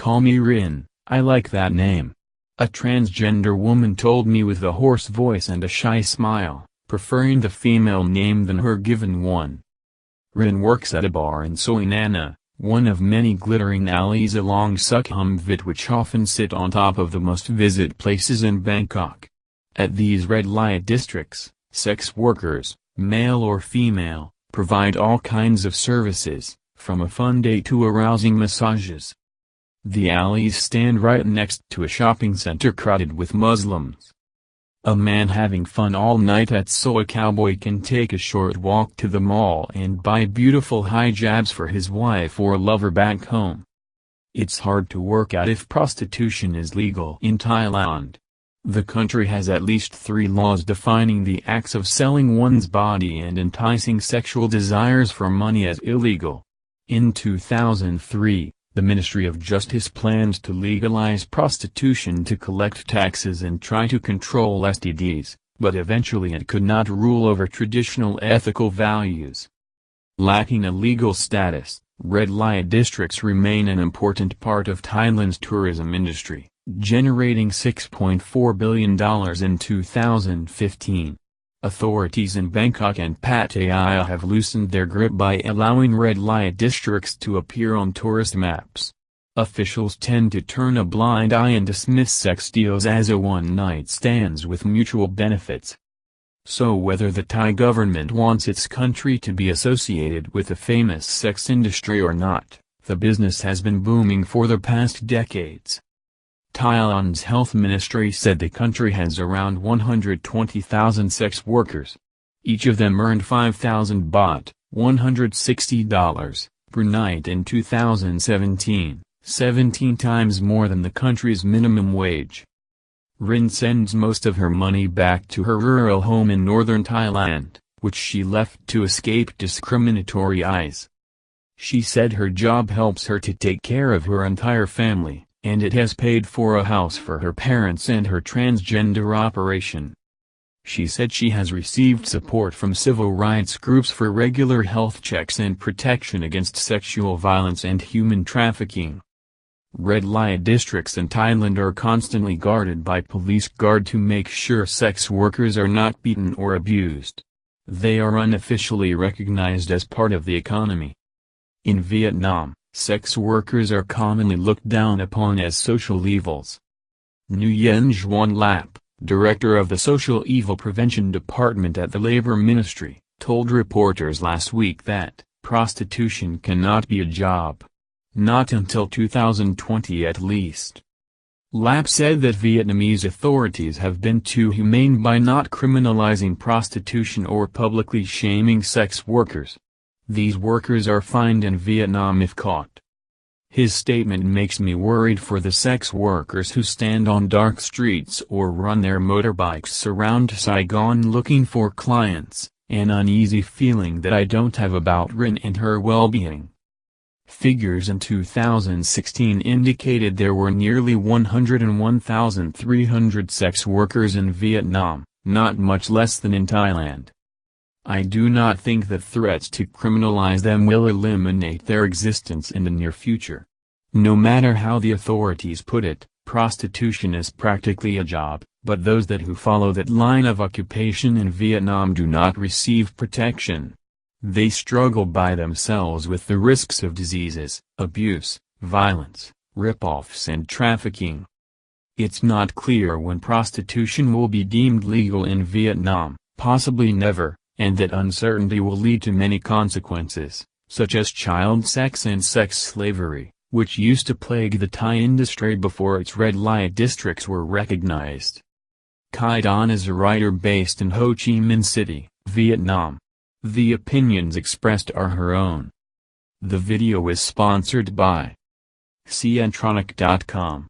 call me Rin, I like that name. A transgender woman told me with a hoarse voice and a shy smile, preferring the female name than her given one. Rin works at a bar in Soi Nana, one of many glittering alleys along Sukhumvit which often sit on top of the most visited places in Bangkok. At these red light districts, sex workers, male or female, provide all kinds of services, from a fun day to arousing massages. The alleys stand right next to a shopping center crowded with Muslims. A man having fun all night at Soi Cowboy can take a short walk to the mall and buy beautiful hijabs for his wife or lover back home. It's hard to work out if prostitution is legal in Thailand. The country has at least 3 laws defining the acts of selling one's body and enticing sexual desires for money as illegal. In 2003, the Ministry of Justice plans to legalize prostitution to collect taxes and try to control STDs, but eventually it could not rule over traditional ethical values. Lacking a legal status, red light districts remain an important part of Thailand's tourism industry, generating $6.4 billion in 2015. Authorities in Bangkok and Pattaya have loosened their grip by allowing red light districts to appear on tourist maps. Officials tend to turn a blind eye and dismiss sex deals as a one-night stands with mutual benefits. So whether the Thai government wants its country to be associated with the famous sex industry or not, the business has been booming for the past decades. Thailand's health ministry said the country has around 120,000 sex workers. Each of them earned 5,000 baht, $160, per night in 2017, 17 times more than the country's minimum wage. Rin sends most of her money back to her rural home in northern Thailand, which she left to escape discriminatory eyes. She said her job helps her to take care of her entire family, and it has paid for a house for her parents and her transgender operation. She said she has received support from civil rights groups for regular health checks and protection against sexual violence and human trafficking. Red light districts in Thailand are constantly guarded by police guard to make sure sex workers are not beaten or abused. They are unofficially recognized as part of the economy. In Vietnam, sex workers are commonly looked down upon as social evils. Nguyen Xuan Lap, director of the Social Evil Prevention Department at the Labor Ministry, told reporters last week that prostitution cannot be a job. Not until 2020 at least. Lap said that Vietnamese authorities have been too humane by not criminalizing prostitution or publicly shaming sex workers. These workers are fined in Vietnam if caught. His statement makes me worried for the sex workers who stand on dark streets or run their motorbikes around Saigon looking for clients, an uneasy feeling that I don't have about Rin and her well-being. Figures in 2016 indicated there were nearly 101,300 sex workers in Vietnam, not much less than in Thailand. I do not think that threats to criminalize them will eliminate their existence in the near future. No matter how the authorities put it, prostitution is practically a job, but those who follow that line of occupation in Vietnam do not receive protection. They struggle by themselves with the risks of diseases, abuse, violence, rip-offs and trafficking. It's not clear when prostitution will be deemed legal in Vietnam, possibly never, and that uncertainty will lead to many consequences, such as child sex and sex slavery, which used to plague the Thai industry before its red light districts were recognized. Khai Don is a writer based in Ho Chi Minh City, Vietnam. The opinions expressed are her own. The video is sponsored by Cientronic.com.